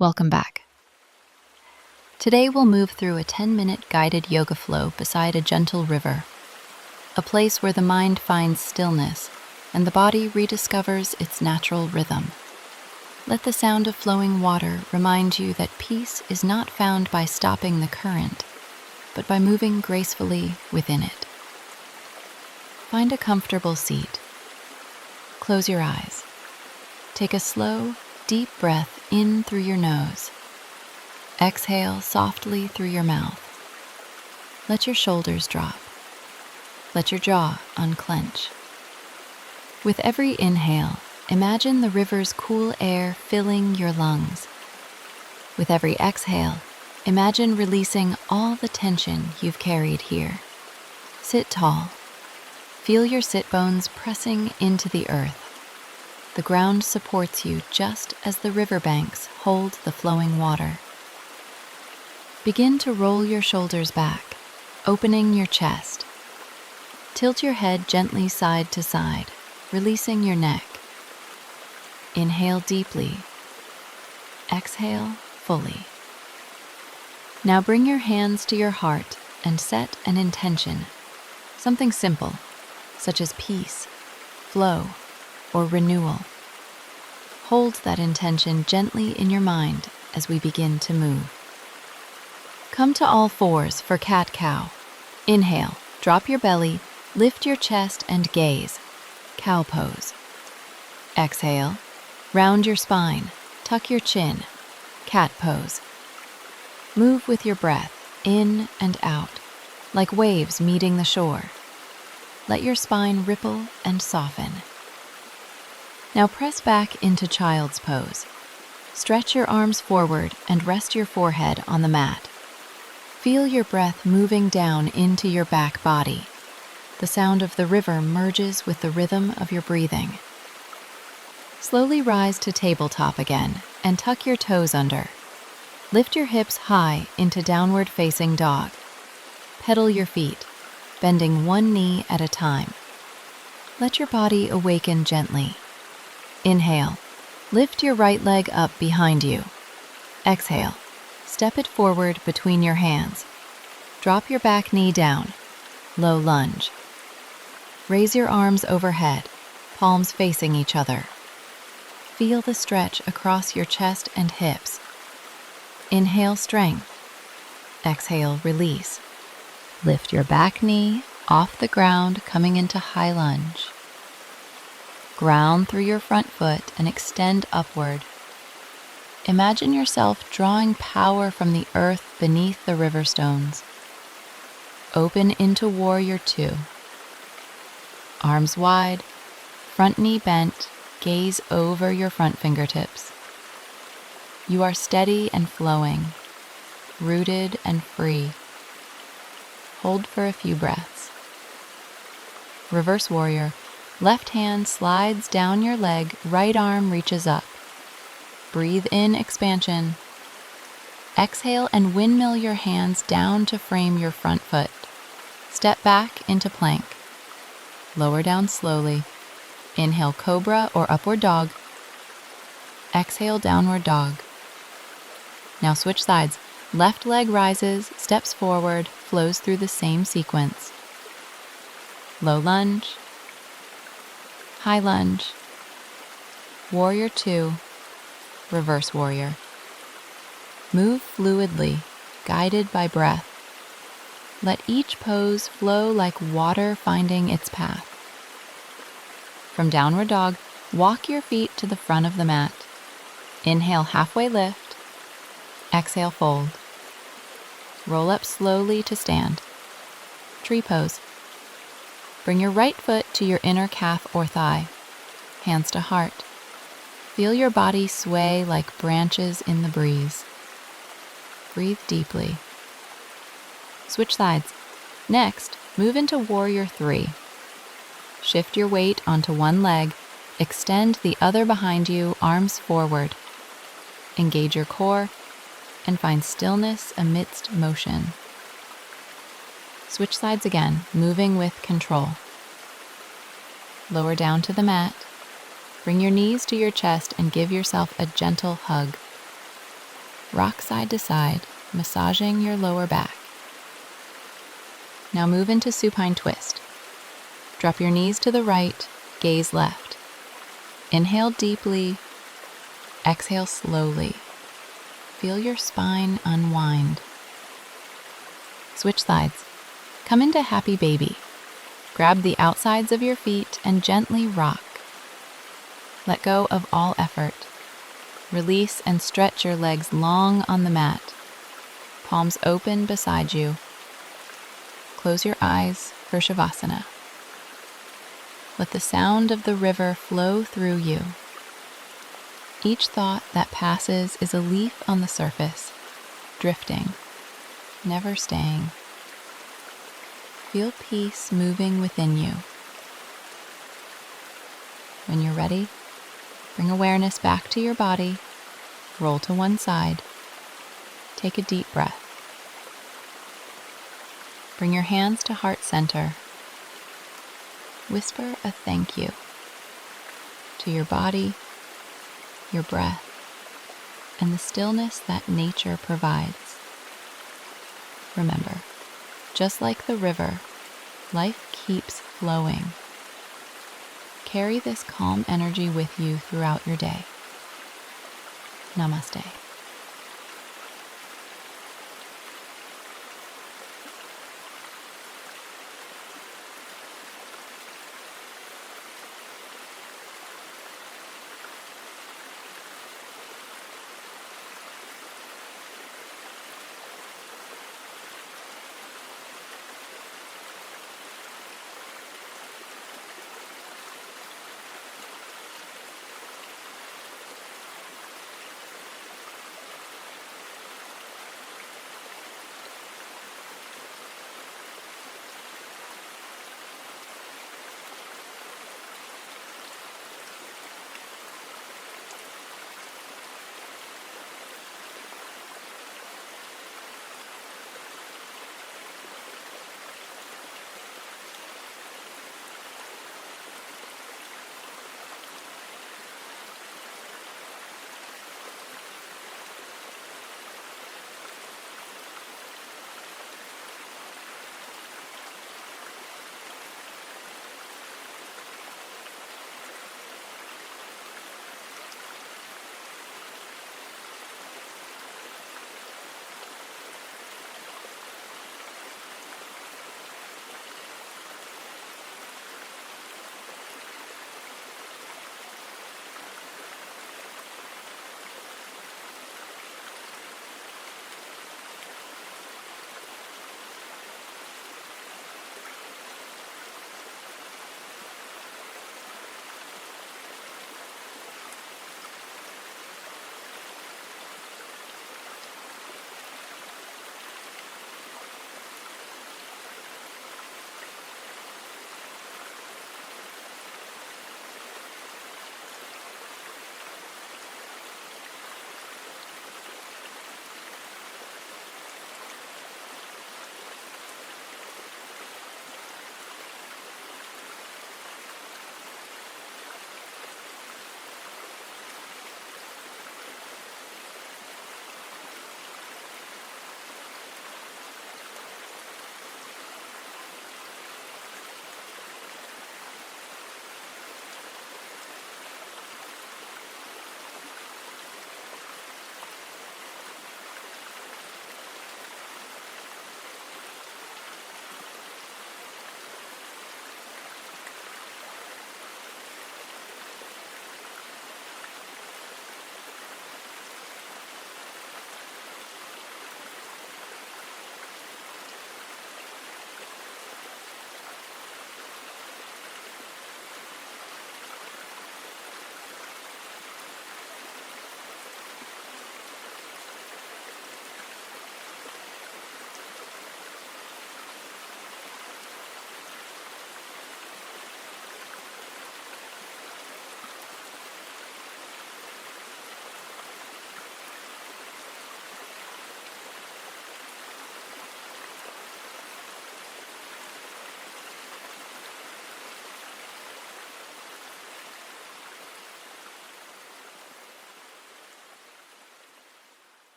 Welcome back. Today we'll move through a 10-minute guided yoga flow beside a gentle river, a place where the mind finds stillness and the body rediscovers its natural rhythm. Let the sound of flowing water remind you that peace is not found by stopping the current, but by moving gracefully within it. Find a comfortable seat. Close your eyes. Take a slow, deep breath in through your nose. Exhale softly through your mouth. Let your shoulders drop. Let your jaw unclench. With every inhale, imagine the river's cool air filling your lungs. With every exhale, imagine releasing all the tension you've carried here. Sit tall. Feel your sit bones pressing into the earth. The ground supports you just as the riverbanks hold the flowing water. Begin to roll your shoulders back, opening your chest. Tilt your head gently side to side, releasing your neck. Inhale deeply. Exhale fully. Now bring your hands to your heart and set an intention, something simple, such as peace, flow, or renewal. Hold that intention gently in your mind as we begin to move. Come to all fours for cat-cow. Inhale, drop your belly, lift your chest and gaze. Cow pose. Exhale, round your spine, tuck your chin. Cat pose. Move with your breath, in and out, like waves meeting the shore. Let your spine ripple and soften. Now press back into child's pose. Stretch your arms forward and rest your forehead on the mat. Feel your breath moving down into your back body. The sound of the river merges with the rhythm of your breathing. Slowly rise to tabletop again and tuck your toes under. Lift your hips high into downward facing dog. Pedal your feet, bending one knee at a time. Let your body awaken gently. Inhale, lift your right leg up behind you. Exhale, step it forward between your hands. Drop your back knee down, low lunge. Raise your arms overhead, palms facing each other. Feel the stretch across your chest and hips. Inhale, strength. Exhale, release. Lift your back knee off the ground, coming into high lunge. Ground through your front foot and extend upward. Imagine yourself drawing power from the earth beneath the river stones. Open into Warrior Two. Arms wide, front knee bent, gaze over your front fingertips. You are steady and flowing, rooted and free. Hold for a few breaths. Reverse Warrior. Left hand slides down your leg, right arm reaches up. Breathe in expansion. Exhale and windmill your hands down to frame your front foot. Step back into plank. Lower down slowly. Inhale cobra or upward dog. Exhale downward dog. Now switch sides. Left leg rises, steps forward, flows through the same sequence. Low lunge. High lunge. Warrior Two. Reverse Warrior. Move fluidly, guided by breath. Let each pose flow like water finding its path. From downward dog, walk your feet to the front of the mat. Inhale, halfway lift. Exhale, fold. Roll up slowly to stand. Tree pose. Bring your right foot to your inner calf or thigh. Hands to heart. Feel your body sway like branches in the breeze. Breathe deeply. Switch sides. Next, move into Warrior Three. Shift your weight onto one leg. Extend the other behind you, arms forward. Engage your core and find stillness amidst motion. Switch sides again, moving with control. Lower down to the mat. Bring your knees to your chest and give yourself a gentle hug. Rock side to side, massaging your lower back. Now move into supine twist. Drop your knees to the right, gaze left. Inhale deeply, exhale slowly. Feel your spine unwind. Switch sides. Come into happy baby. Grab the outsides of your feet and gently rock. Let go of all effort. Release and stretch your legs long on the mat. Palms open beside you. Close your eyes for Shavasana. Let the sound of the river flow through you. Each thought that passes is a leaf on the surface, drifting, never staying. Feel peace moving within you. When you're ready, bring awareness back to your body, roll to one side, take a deep breath. Bring your hands to heart center. Whisper a thank you to your body, your breath, and the stillness that nature provides. Remember, just like the river, life keeps flowing. Carry this calm energy with you throughout your day. Namaste.